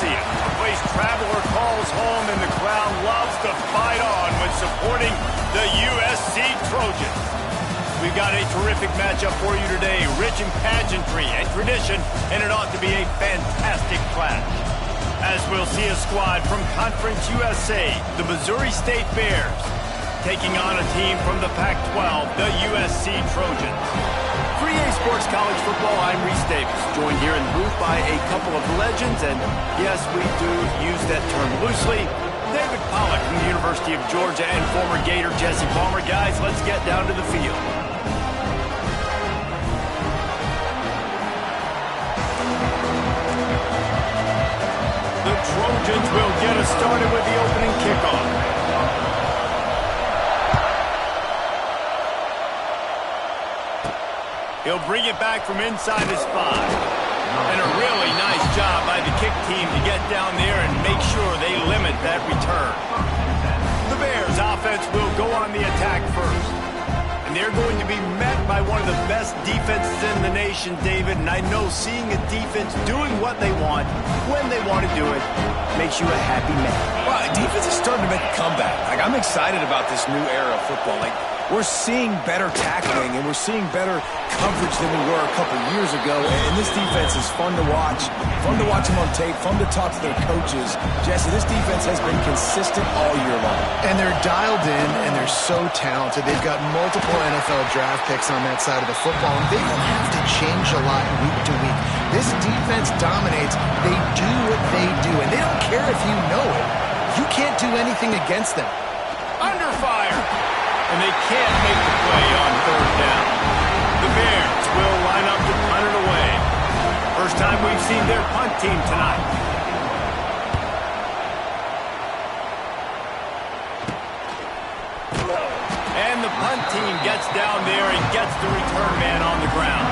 see it. A place traveler calls home, and the crowd loves to fight on when supporting the USC Trojans. We've got a terrific matchup for you today, rich in pageantry and tradition, and it ought to be a fantastic clash. As we'll see a squad from Conference USA, the Missouri State Bears, taking on a team from the Pac-12, the USC Trojans. 3A Sports College Football, I'm Reese Davis, joined here in the booth by a couple of legends, and yes, we do use that term loosely. David Pollack from the University of Georgia and former Gator Jesse Palmer. Guys, let's get down to the field. The Trojans will get us started with the opening kickoff. He'll bring it back from inside his 5. And a really nice job by the kick team to get down there and make sure they limit that return. The Bears offense will go on the attack first. And they're going to be met by one of the best defenses in the nation, David. And I know seeing a defense doing what they want, when they want to do it, makes you a happy man. Well, defense is starting to make a comeback. I'm excited about this new era of football. We're seeing better tackling, and we're seeing better coverage than we were a couple years ago. And this defense is fun to watch them on tape, fun to talk to their coaches. Jesse, this defense has been consistent all year long. And they're dialed in, and they're so talented. They've got multiple NFL draft picks on that side of the football, and they don't have to change a lot week to week. This defense dominates. They do what they do, and they don't care if you know it. You can't do anything against them. Under fire! And they can't make the play on 3rd down. The Bears will line up to punt it away. First time we've seen their punt team tonight. And the punt team gets down there and gets the return man on the ground.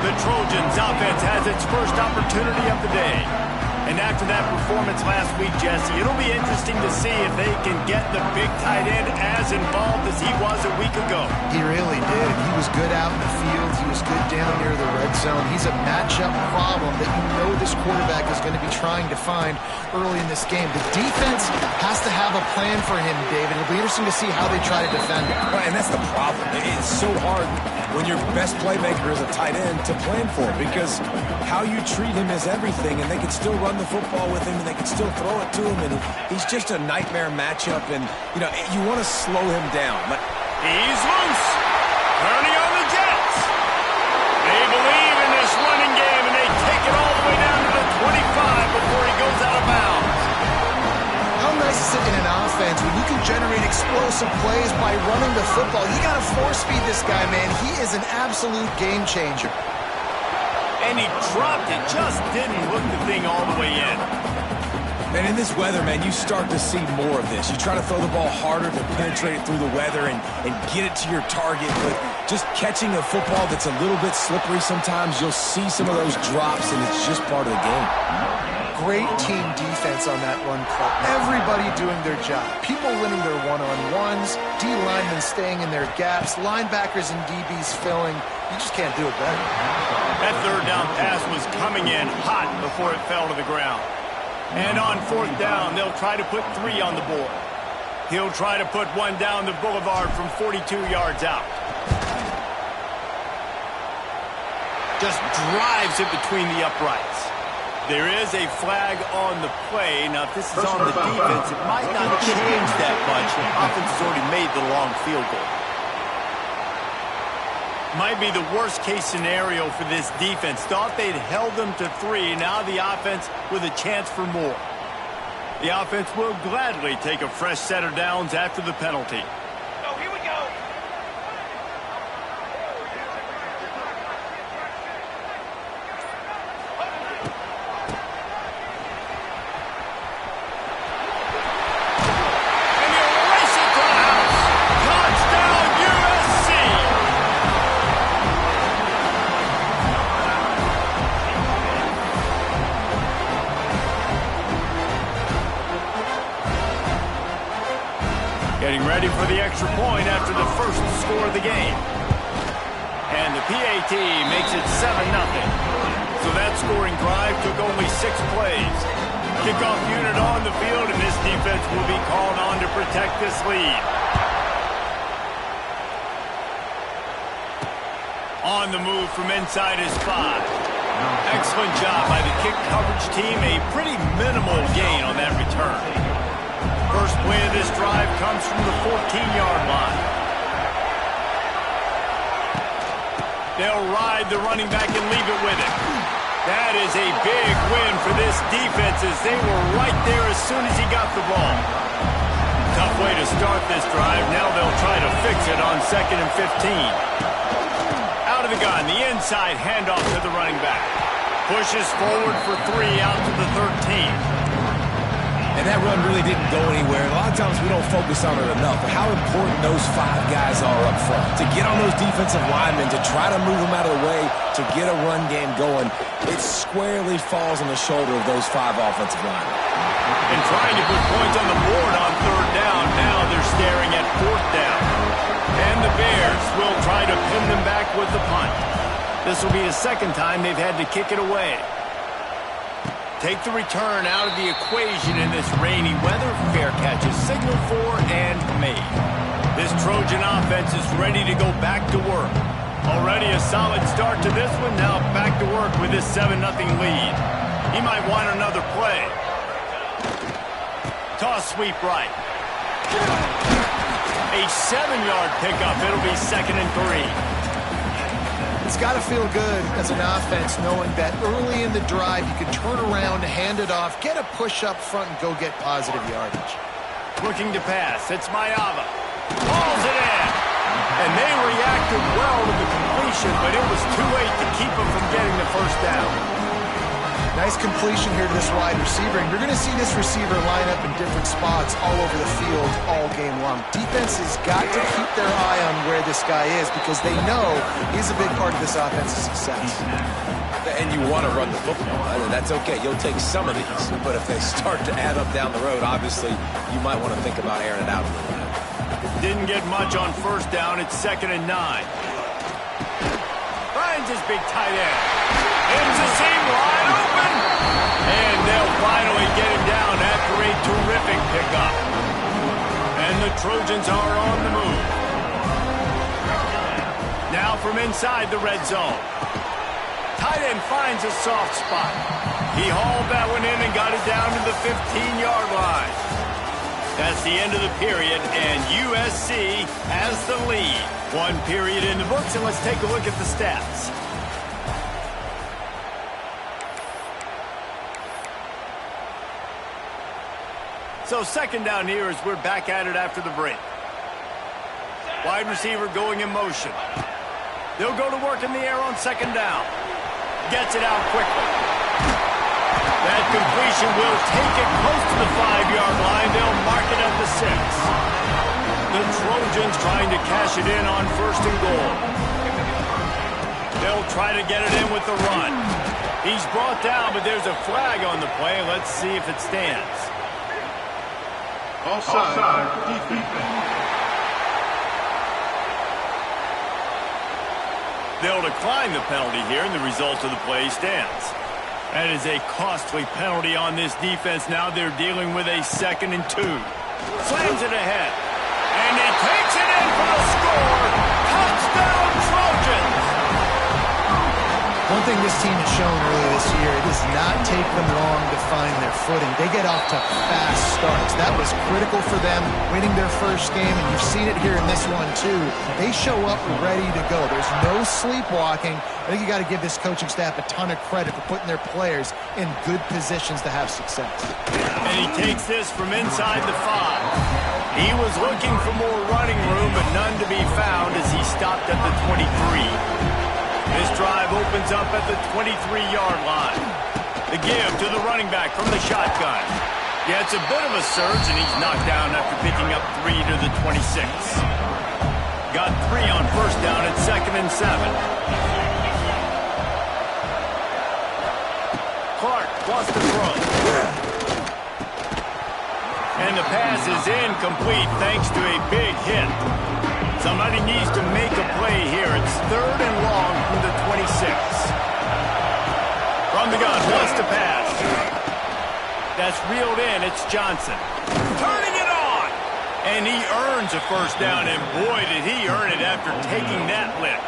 The Trojans offense has its first opportunity of the day. And after that performance last week, Jesse, it'll be interesting to see if they can get the big tight end as involved as he was a week ago. He really did. He was good out in the field. He was good down near the red zone. He's a matchup problem that you know this quarterback is going to be trying to find early in this game. The defense has to have a plan for him, David. It'll be interesting to see how they try to defend him. Right, and that's the problem. It's so hard when your best playmaker is a tight end to plan for, because how you treat him is everything, and they can still run the football with him, and they can still throw it to him, and he's just a nightmare matchup, and, you want to slow him down. He's loose. Turning on the Jets. They believe in this running game, and they take it all the way down to the 25 before he goes out of bounds. How nice is it in an offense when you can generate explosive plays by running the football? You got to force feed this guy, man. He is an absolute game changer. And he dropped it, just didn't hook the thing all the way in. And in this weather, man, you start to see more of this. You try to throw the ball harder to penetrate it through the weather and get it to your target, but just catching a football that's a little bit slippery sometimes, you'll see some of those drops, and it's just part of the game. Great team defense on that run play. Everybody doing their job. People winning their one-on-ones, D-linemen staying in their gaps, linebackers and DBs filling. You just can't do it better. That 3rd down pass was coming in hot before it fell to the ground. And on 4th down, they'll try to put 3 on the board. He'll try to put 1 down the boulevard from 42 yards out. Just drives it between the uprights. There is a flag on the play. Now, if this is on the defense, it might not change that much. The offense has already made the long field goal. Might be the worst-case scenario for this defense. Thought they'd held them to 3. Now the offense with a chance for more. The offense will gladly take a fresh set of downs after the penalty. Oh, here we go. Getting ready for the extra point after the first score of the game. And the PAT makes it 7-0. So that scoring drive took only 6 plays. Kickoff unit on the field, and this defense will be called on to protect this lead. On the move from inside his 5. Excellent job by the kick coverage team. A pretty minimal gain on that return. First play of this drive comes from the 14-yard line. They'll ride the running back and leave it with it. That is a big win for this defense as they were right there as soon as he got the ball. Tough way to start this drive. Now they'll try to fix it on 2nd and 15. Out of the gun, the inside handoff to the running back. Pushes forward for 3 out to the 13. And that run really didn't go anywhere. A lot of times we don't focus on it enough, but how important those 5 guys are up front. To get on those defensive linemen, to try to move them out of the way, to get a run game going, it squarely falls on the shoulder of those 5 offensive linemen. And trying to put points on the board on 3rd down. Now they're staring at 4th down. And the Bears will try to pin them back with the punt. This will be the 2nd time they've had to kick it away. Take the return out of the equation in this rainy weather. Fair catch is signaled for and made. This Trojan offense is ready to go back to work. Already a solid start to this one. Now back to work with this 7-0 lead. He might want another play. Toss sweep right. A 7-yard pickup. It'll be 2nd and 3. It's got to feel good as an offense knowing that early in the drive you can turn around, hand it off, get a push up front, and go get positive yardage. Looking to pass. It's Mayava. Hauls it in. And they reacted well to the completion, but it was too late to keep them from getting the 1st down. Nice completion here to this wide receiver, and you're going to see this receiver line up in different spots all over the field all game long. Defense has got to keep their eye on where this guy is because they know he's a big part of this offense's success. And you want to run the football. That's okay. You'll take some of these, but if they start to add up down the road, obviously you might want to think about airing it out a little bit. Didn't get much on 1st down. It's 2nd and 9. Finds his big tight end. It's a seam wide open. And they'll finally get him down after a terrific pickup. And the Trojans are on the move. Now from inside the red zone. Tight end finds a soft spot. He hauled that one in and got it down to the 15-yard line. That's the end of the period, and USC has the lead. 1 period in the books, and let's take a look at the stats. So 2nd down here as we're back at it after the break. Wide receiver going in motion. They'll go to work in the air on 2nd down. Gets it out quickly. That completion will take it close to the 5-yard line. They'll mark it at the 6. The Trojans trying to cash it in on 1st and goal. They'll try to get it in with the run. He's brought down, but there's a flag on the play. Let's see if it stands. Offside. Defense. They'll decline the penalty here, and the result of the play stands. That is a costly penalty on this defense. Now they're dealing with a 2nd and 2. Slams it ahead. And he takes it in for the score. Touchdown, Trojans! One thing this team has shown earlier this year, it does not take them long to find their footing. They get off to fast starts. That was critical for them, winning their 1st game, and you've seen it here in this one too. They show up ready to go. There's no sleepwalking. I think you got to give this coaching staff a ton of credit for putting their players in good positions to have success. And he takes this from inside the 5. He was looking for more running room, but none to be found as he stopped at the 23. This drive opens up at the 23-yard line. The give to the running back from the shotgun. Yeah, it's a bit of a surge, and he's knocked down after picking up 3 to the 26. Got 3 on 1st down at 2nd and 7. Clark wants to throw. And the pass is incomplete thanks to a big hit. Somebody needs to make a play here. It's 3rd and long from the 26. From the gun, wants to pass. That's reeled in. It's Johnson. Turning it on. And he earns a first down, and boy, did he earn it after taking that lift.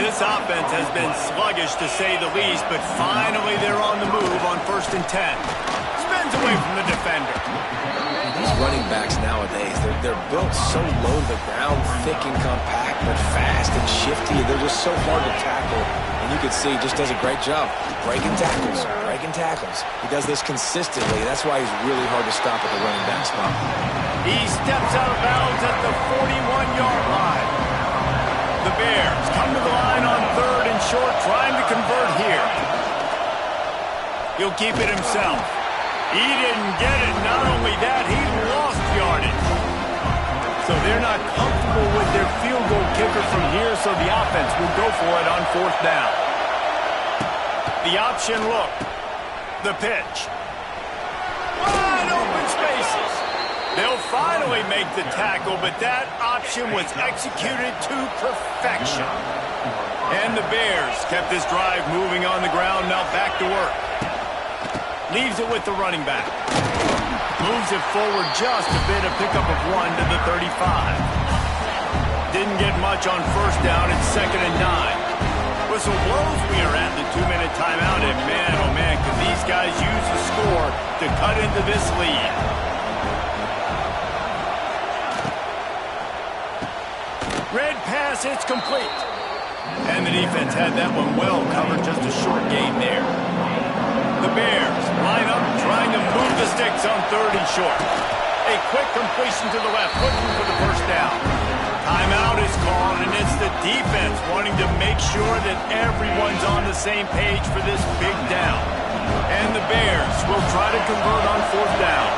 This offense has been sluggish, to say the least, but finally they're on the move on 1st and 10. Spins away from the defender. These running backs nowadays, they're built so low to the ground, thick and compact, but fast and shifty. They're just so hard to tackle. And you can see he just does a great job breaking tackles, breaking tackles. He does this consistently. That's why he's really hard to stop at the running back spot. He steps out of bounds at the 41-yard line. The Bears come to the line on 3rd and short, trying to convert here. He'll keep it himself. He didn't get it. Not only that, he lost yardage. So they're not comfortable with their field goal kicker from here, so the offense will go for it on 4th down. The option look. The pitch. Wide open spaces. They'll finally make the tackle, but that option was executed to perfection. And the Bears kept this drive moving on the ground, now back to work. Leaves it with the running back. Moves it forward just a bit, a pickup of 1 to the 35. Didn't get much on 1st down. It's 2nd and 9. Whistle blows. We are at the 2-minute timeout, and man, oh man, can these guys use the score to cut into this lead. Red pass, it's complete. And the defense had that one well covered, just a short gain there. The Bears line up, trying to move the sticks on 3rd and short. A quick completion to the left, looking for the first down. Timeout is called, and it's the defense wanting to make sure that everyone's on the same page for this big down. And the Bears will try to convert on 4th down.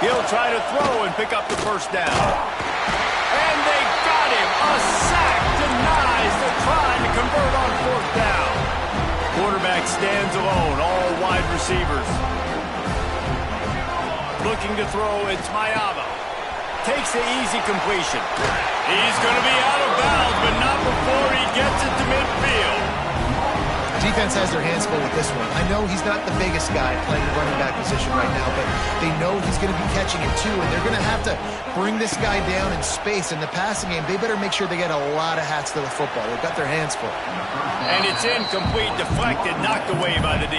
He'll try to throw and pick up the first down. And they got him. A sack denies the try to convert on 4th down. Quarterback stands alone, all wide receivers. Looking to throw, it's Mayava. Takes the easy completion. He's going to be out of bounds, but not before he gets it to midfield. Defense has their hands full with this one. I know he's not the biggest guy playing the running back position right now, but they know he's going to be catching it too, and they're going to have to bring this guy down in space. In the passing game, they better make sure they get a lot of hats to the football. They've got their hands full. And it's incomplete, deflected, knocked away by the D.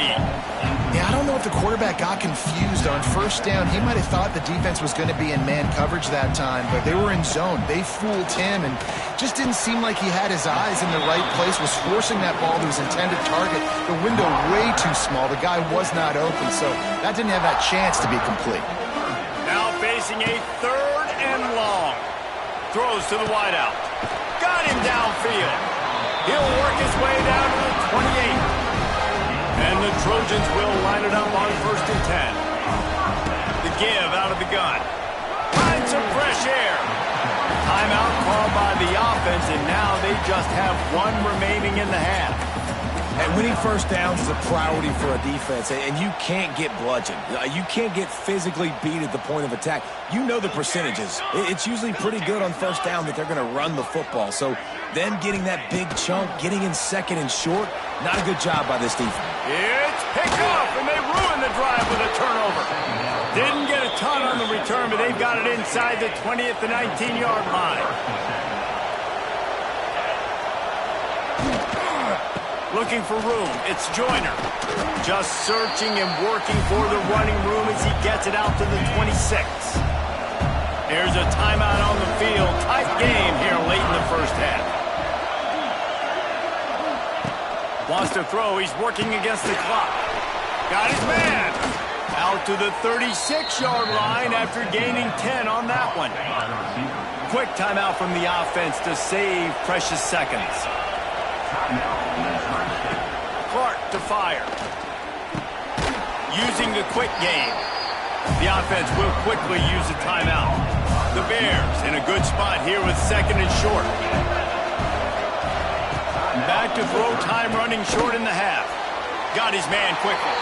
Yeah, I don't know if the quarterback got confused on 1st down. He might have thought the defense was going to be in man coverage that time, but they were in zone. They fooled him, and just didn't seem like he had his eyes in the right place, was forcing that ball to his intended target. The window way too small. The guy was not open, so that didn't have that chance to be complete. Now facing a 3rd and long. Throws to the wideout. Got him downfield. He'll work his way down to the 28. And the Trojans will line it up on 1st and 10. The give out of the gun. Find some fresh air. Timeout called by the offense, and now they just have 1 remaining in the half. And winning first downs is a priority for a defense, and you can't get bludgeoned. You can't get physically beat at the point of attack. You know the percentages. It's usually pretty good on 1st down that they're going to run the football. So them getting that big chunk, getting in 2nd and short, not a good job by this defense. It's picked off, and they ruin the drive with a turnover. Didn't get a ton on the return, but they've got it inside the 20 at the 19-yard line. Looking for room, it's Joyner. Just searching and working for the running room as he gets it out to the 26. There's a timeout on the field. Tight game here late in the first half. Wants to throw, he's working against the clock. Got his man. Out to the 36-yard line after gaining 10 on that one. Quick timeout from the offense to save precious seconds. Clark to fire. Using the quick game. The offense will quickly use a timeout. The Bears in a good spot here with 2nd and short. Back to throw time, running short in the half. Got his man quickly.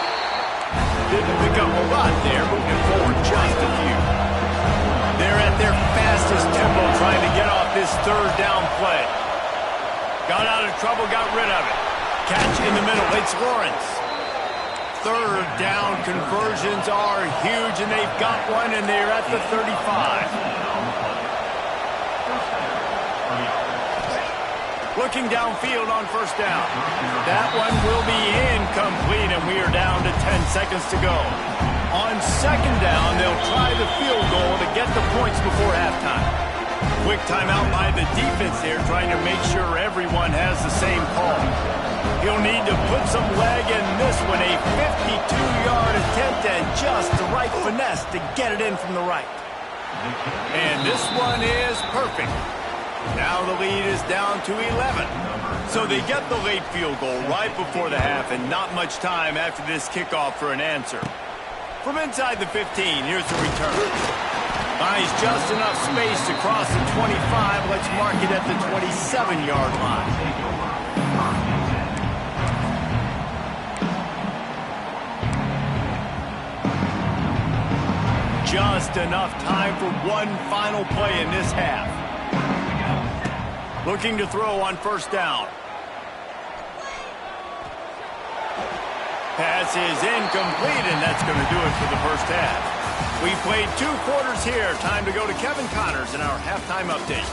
Didn't pick up a lot there, moving forward just a few. They're at their fastest tempo trying to get off this 3rd down play. Got out of trouble, got rid of it. Catch in the middle. It's Lawrence. Third down conversions are huge, and they've got one, and they're at the 35. Looking downfield on first down. That one will be incomplete, and we are down to 10 seconds to go. On second down, they'll try the field goal to get the points before halftime. Quick timeout by the defense there, trying to make sure everyone has the same call. He'll need to put some leg in this one, a 52-yard attempt and just the right finesse to get it in from the right. And this one is perfect. Now the lead is down to 11. So they get the late field goal right before the half and not much time after this kickoff for an answer. From inside the 15, here's the return. Finds just enough space to cross the 25. Let's mark it at the 27-yard line. Just enough time for one final play in this half. Looking to throw on first down. Pass is incomplete, and that's going to do it for the first half. We played 2 quarters here. Time to go to Kevin Connors in our halftime update.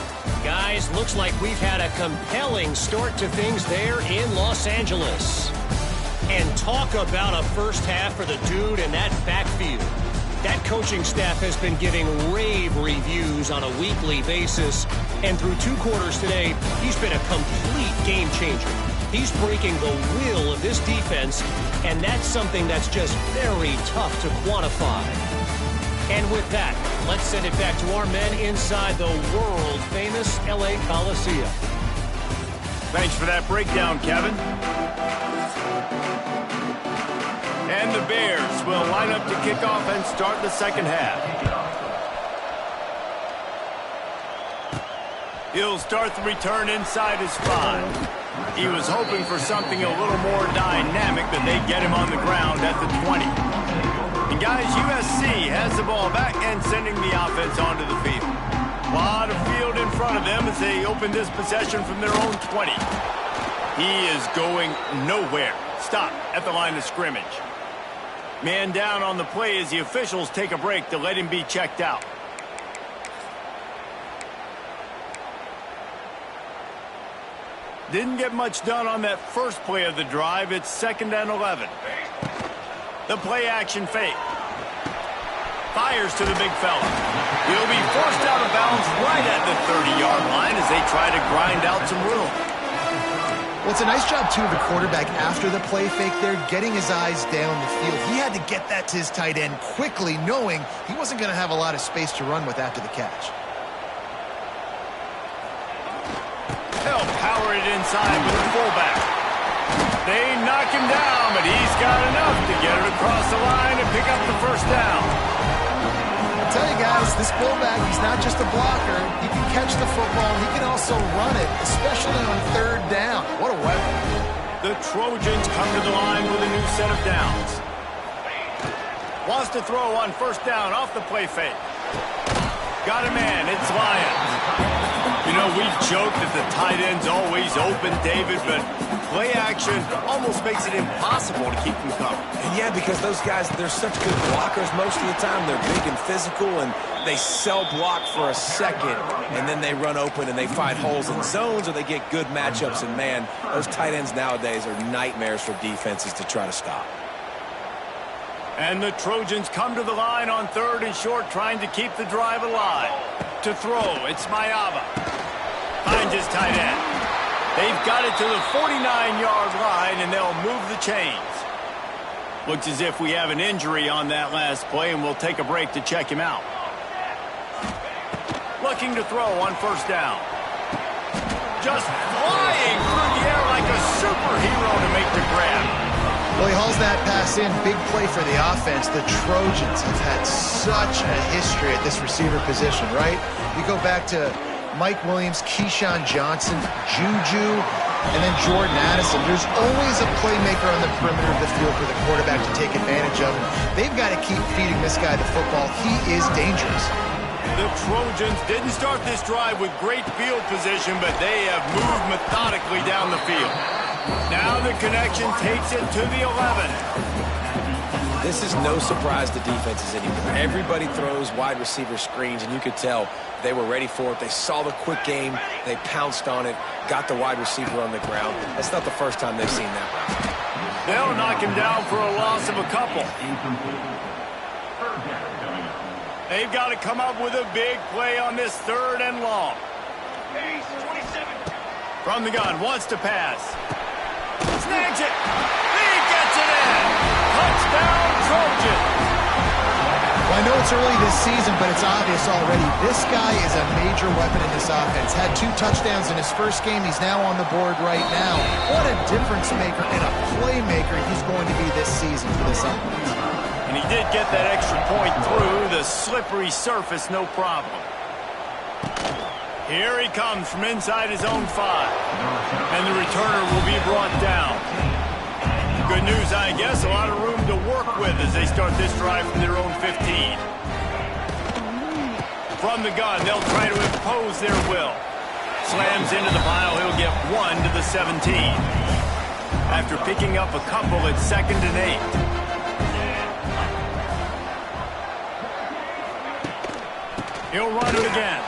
Guys, looks like we've had a compelling start to things there in Los Angeles. And talk about a first half for the dude in that backfield. That coaching staff has been giving rave reviews on a weekly basis. And through 2 quarters today, he's been a complete game changer. He's breaking the will of this defense, and that's something that's just very tough to quantify. And with that, let's send it back to our men inside the world-famous LA Coliseum. Thanks for that breakdown, Kevin. And the Bears will line up to kick off and start the second half. He'll start the return inside his 5. He was hoping for something a little more dynamic, but they get him on the ground at the 20. And guys, USC has the ball back and sending the offense onto the field. A lot of field in front of them as they open this possession from their own 20. He is going nowhere. Stop at the line of scrimmage. Man down on the play as the officials take a break to let him be checked out. Didn't get much done on that first play of the drive. It's 2nd and 11. The play action fake. Fires to the big fella. He'll be forced out of bounds right at the 30-yard line as they try to grind out some room. Well, it's a nice job, too, of the quarterback after the play fake there, getting his eyes down the field. He had to get that to his tight end quickly, knowing he wasn't going to have a lot of space to run with after the catch. They'll power it inside with the fullback. They knock him down, but he's got enough to get it across the line and pick up the first down. I'll tell you guys, this fullback, he's not just a blocker. He can catch the football. He can also run it, especially on 3rd down. What a weapon. The Trojans come to the line with a new set of downs. Wants to throw on first down off the play fake. Got a man. It's Lyons. You know, we've joked that the tight end's always open, David, but play action almost makes it impossible to keep them covered. And yeah, because those guys, they're such good blockers most of the time. They're big and physical, and they sell block for a second, and then they run open and they find holes in zones, or they get good matchups. And, man, those tight ends nowadays are nightmares for defenses to try to stop. And the Trojans come to the line on 3rd and short, trying to keep the drive alive. To throw, it's Mayava. Finds his tight end. They've got it to the 49-yard line, and they'll move the chains. Looks as if we have an injury on that last play, and we'll take a break to check him out. Looking to throw on first down. Just flying through the air like a superhero to make the grab. Well, he hauls that pass in. Big play for the offense. The Trojans have had such a history at this receiver position, right? You go back to Mike Williams, Keyshawn Johnson, Juju, and then Jordan Addison. There's always a playmaker on the perimeter of the field for the quarterback to take advantage of. They've got to keep feeding this guy the football. He is dangerous. The Trojans didn't start this drive with great field position, but they have moved methodically down the field. Now the connection takes it to the 11. This is no surprise to defenses anymore. Everybody throws wide receiver screens, and you could tell they were ready for it. They saw the quick game. They pounced on it, got the wide receiver on the ground. That's not the first time they've seen that route. They'll knock him down for a loss of a couple. They've got to come up with a big play on this 3rd and long. From the gun, wants to pass. Snags it. He gets it in. Touchdown, Trojan. Well, I know it's early this season, but it's obvious already. This guy is a major weapon in this offense. Had 2 touchdowns in his first game. He's now on the board right now. What a difference maker and a playmaker he's going to be this season for this offense. And he did get that extra point through the slippery surface, no problem. Here he comes from inside his own 5. And the returner will be brought down. Good news, I guess, a lot of room to work with as they start this drive from their own 15. From the gun, they'll try to impose their will. Slams into the pile, he'll get 1 to the 17. After picking up a couple, it's 2nd and 8. He'll run it again.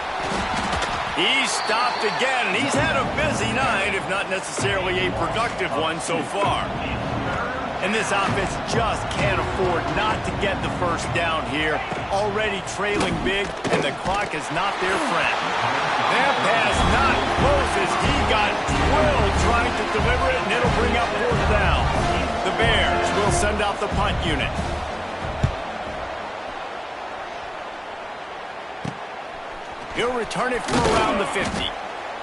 He's stopped again, and he's had a busy night, if not necessarily a productive one so far. And this offense just can't afford not to get the first down here. Already trailing big, and the clock is not their friend. That pass not close as he got drilled trying to deliver it, and it'll bring up 4th down. The Bears will send out the punt unit. He'll return it from around the 50.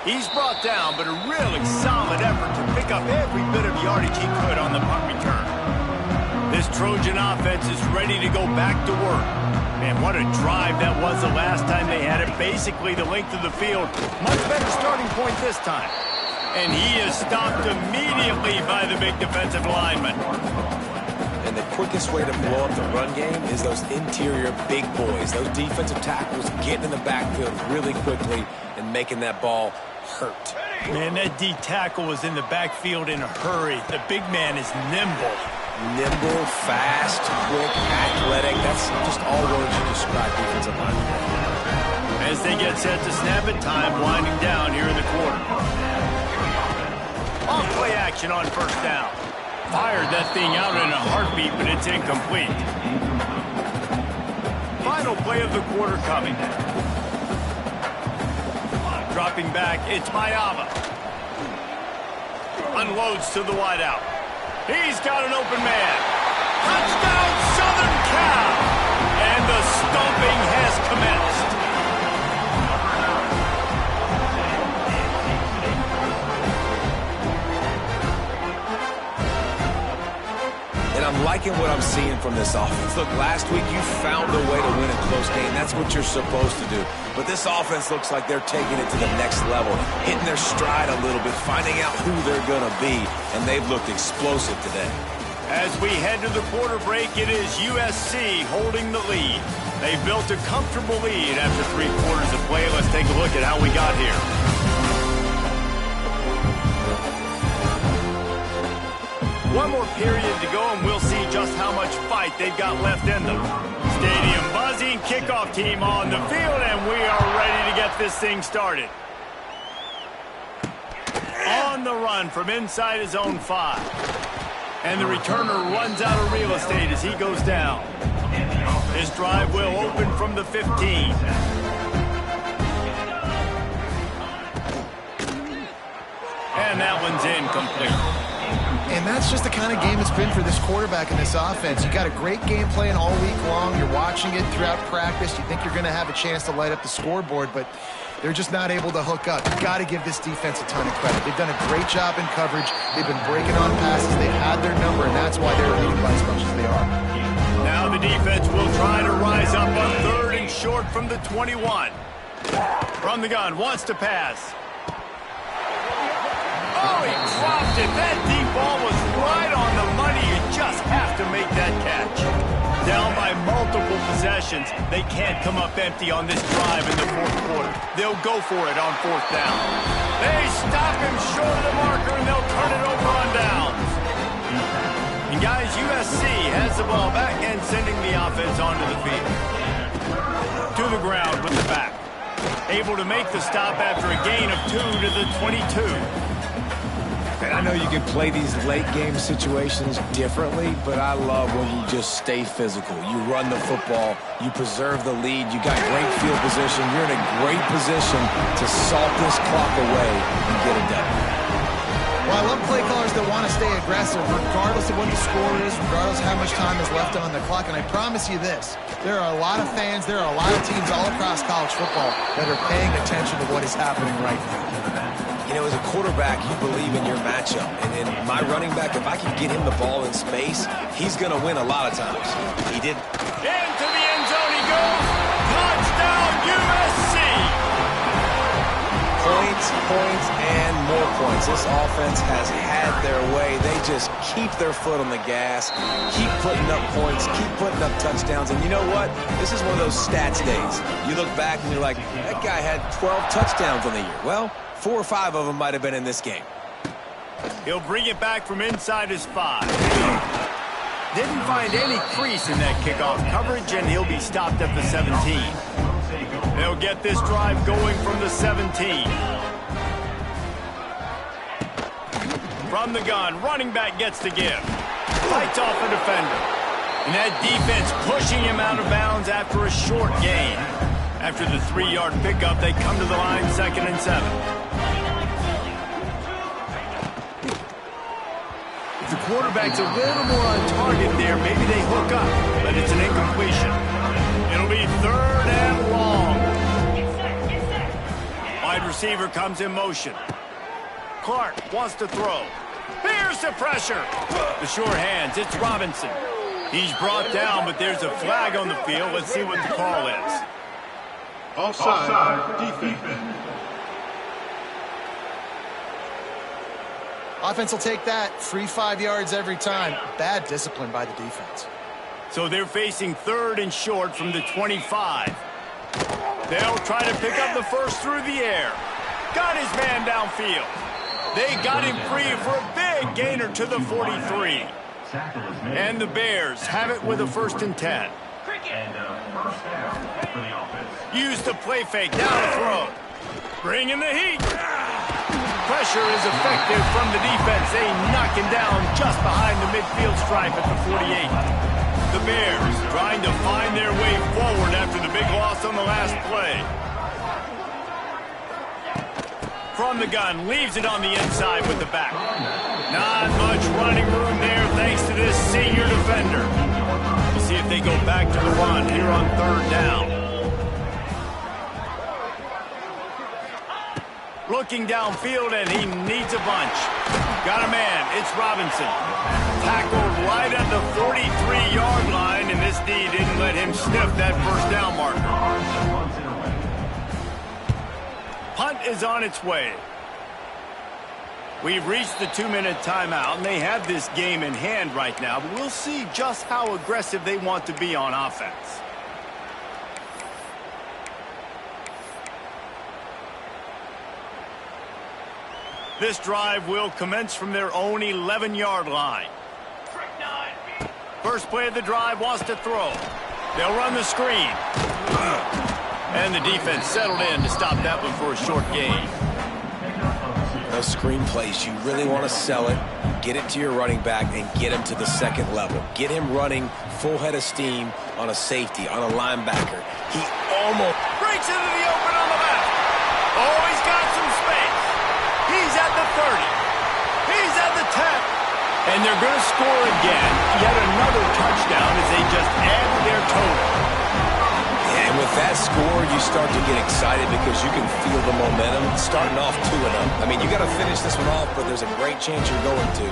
He's brought down, but a really solid effort to pick up every bit of yardage he could on the punt return. This Trojan offense is ready to go back to work. Man, what a drive that was the last time they had it. Basically the length of the field. Much better starting point this time. And he is stopped immediately by the big defensive lineman. And the quickest way to blow up the run game is those interior big boys. Those defensive tackles getting in the backfield really quickly and making that ball hurt. Man, that D tackle was in the backfield in a hurry. The big man is nimble. Nimble, fast, quick, athletic. That's just all words to describe defensive linemen. As they get set to snap it, time winding down here in the quarter. Off play action on 1st down. Fired that thing out in a heartbeat, but it's incomplete. Final play of the quarter coming. Dropping back, it's Mayava. Unloads to the wideout. He's got an open man. Touchdown, Southern Cal! And the stomping has commenced. And I'm liking what I'm seeing from this offense. Look, last week you found a way to win a close game. That's what you're supposed to do. But this offense looks like they're taking it to the next level, hitting their stride a little bit, finding out who they're going to be, and they've looked explosive today. As we head to the quarter break, it is USC holding the lead. They built a comfortable lead after 3 quarters of play. Let's take a look at how we got here. One more period to go, and we'll see just how much fight they've got left in them. Stadium buzzing, kickoff team on the field, and we are ready to get this thing started. On the run from inside his own 5. And the returner runs out of real estate as he goes down. This drive will open from the 15. And that one's incomplete. And that's just the kind of game it's been for this quarterback in this offense. You got a great game plan all week long. You're watching it throughout practice. You think you're going to have a chance to light up the scoreboard, but they're just not able to hook up. You've got to give this defense a ton of credit. They've done a great job in coverage. They've been breaking on passes. They've had their number, and that's why they're leading by as much as they are. Now the defense will try to rise up on 3rd and short from the 21. From the gun, wants to pass. Oh, he dropped it. That deep ball was right on the money. You just have to make that catch. Down by multiple possessions. They can't come up empty on this drive in the 4th quarter. They'll go for it on 4th down. They stop him short of the marker, and they'll turn it over on downs. And guys, USC has the ball back and sending the offense onto the field. To the ground with the back. Able to make the stop after a gain of 2 to the 22. And I know you can play these late-game situations differently, but I love when you just stay physical. You run the football, you preserve the lead, you got great field position, you're in a great position to salt this clock away and get it done. Well, I love play callers that want to stay aggressive, regardless of what the score is, regardless of how much time is left on the clock. And I promise you this, there are a lot of fans, there are a lot of teams all across college football that are paying attention to what is happening right now. You know, as a quarterback, you believe in your matchup. And in my running back, if I can get him the ball in space, he's going to win a lot of times. He did. Into the end zone he goes. Touchdown, USC. Points, points, and more points. This offense has had their way. They just keep their foot on the gas, keep putting up points, keep putting up touchdowns. And you know what? This is one of those stats days. You look back and you're like, that guy had 12 touchdowns on the year. Well, 4 or 5 of them might have been in this game. He'll bring it back from inside his 5. Didn't find any crease in that kickoff coverage, and he'll be stopped at the 17. They'll get this drive going from the 17. From the gun, running back gets to give. Fights off a defender. And that defense pushing him out of bounds after a short gain. After the 3-yard pickup, they come to the line 2nd and 7. If the quarterback's a little more on target there, maybe they hook up, but it's an incompletion. It'll be 3rd and long. Wide receiver comes in motion. Clark wants to throw. Here's the pressure. The sure hands, it's Robinson. He's brought down, but there's a flag on the field. Let's see what the call is. Offside, defense. Offense will take that. Free 5 yards every time. Bad discipline by the defense. So they're facing 3rd and short from the 25. They'll try to pick up the first through the air. Got his man downfield. They got him free for a big gainer to the 43. And the Bears have it with a 1st and 10. Use the play fake, down to throw. Bring in the heat. Pressure is effective from the defense. They knock him down just behind the midfield stripe at the 48. The Bears trying to find their way forward after the big loss on the last play. From the gun, leaves it on the inside with the back. Not much running room there thanks to this senior defender. We'll see if they go back to the run here on 3rd down. Looking downfield, and he needs a bunch. Got a man. It's Robinson. Tackled right at the 43-yard line, and this D didn't let him sniff that 1st down marker. Punt is on its way. We've reached the 2-minute timeout, and they have this game in hand right now, but we'll see just how aggressive they want to be on offense. This drive will commence from their own 11-yard line. First play of the drive wants to throw. They'll run the screen. And the defense settled in to stop that one for a short gain. Those screen plays, you really want to sell it, get it to your running back, and get him to the 2nd level. Get him running full head of steam on a safety, on a linebacker. He almost breaks into the open on the left. Oh, he's got some space. He's at the 30. He's at the 10. And they're going to score again. Yet another touchdown as they just add their total. And with that score, you start to get excited because you can feel the momentum starting off 2-0. I mean, you got to finish this one off, but there's a great chance you're going to.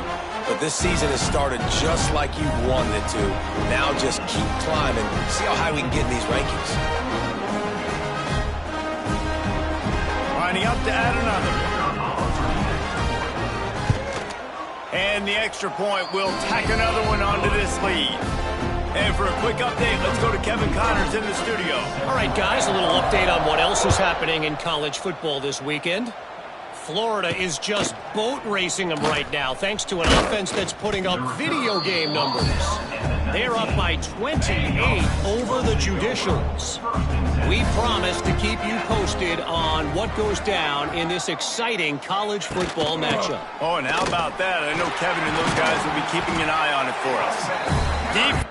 But this season has started just like you wanted it to. Now just keep climbing. See how high we can get in these rankings. Lining up to add another. And the extra point will tack another one onto this lead. And for a quick update, let's go to Kevin Connors in the studio. All right, guys, a little update on what else is happening in college football this weekend. Florida is just boat racing them right now, thanks to an offense that's putting up video game numbers. They're up by 28 over the Judicials. We promise to keep you posted on what goes down in this exciting college football matchup. Oh, and how about that? I know Kevin and those guys will be keeping an eye on it for us. Deep.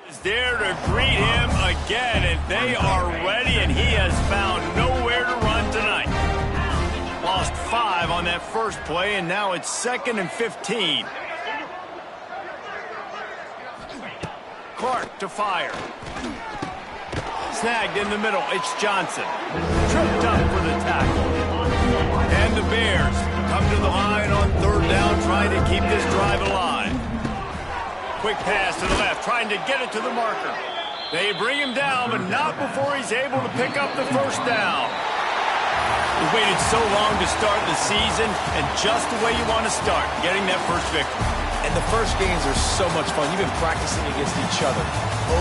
Is there to greet him again, and they are ready, and he has found nowhere to run tonight. Lost 5 on that first play, and now it's 2nd and 15. Clark to fire. Snagged in the middle. It's Johnson. Tripped up for the tackle. And the Bears come to the line on 3rd down, trying to keep this drive alive. Quick pass to the left, trying to get it to the marker. They bring him down, but not before he's able to pick up the 1st down. We waited so long to start the season, and just the way you want to start, getting that first victory. And the first games are so much fun. You've been practicing against each other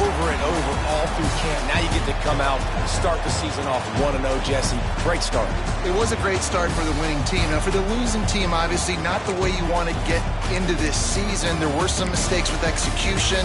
over and over all through camp. Now you get to come out and start the season off 1-0, Jesse. Great start. It was a great start for the winning team. Now, for the losing team, obviously not the way you want to get into this season. There were some mistakes with execution.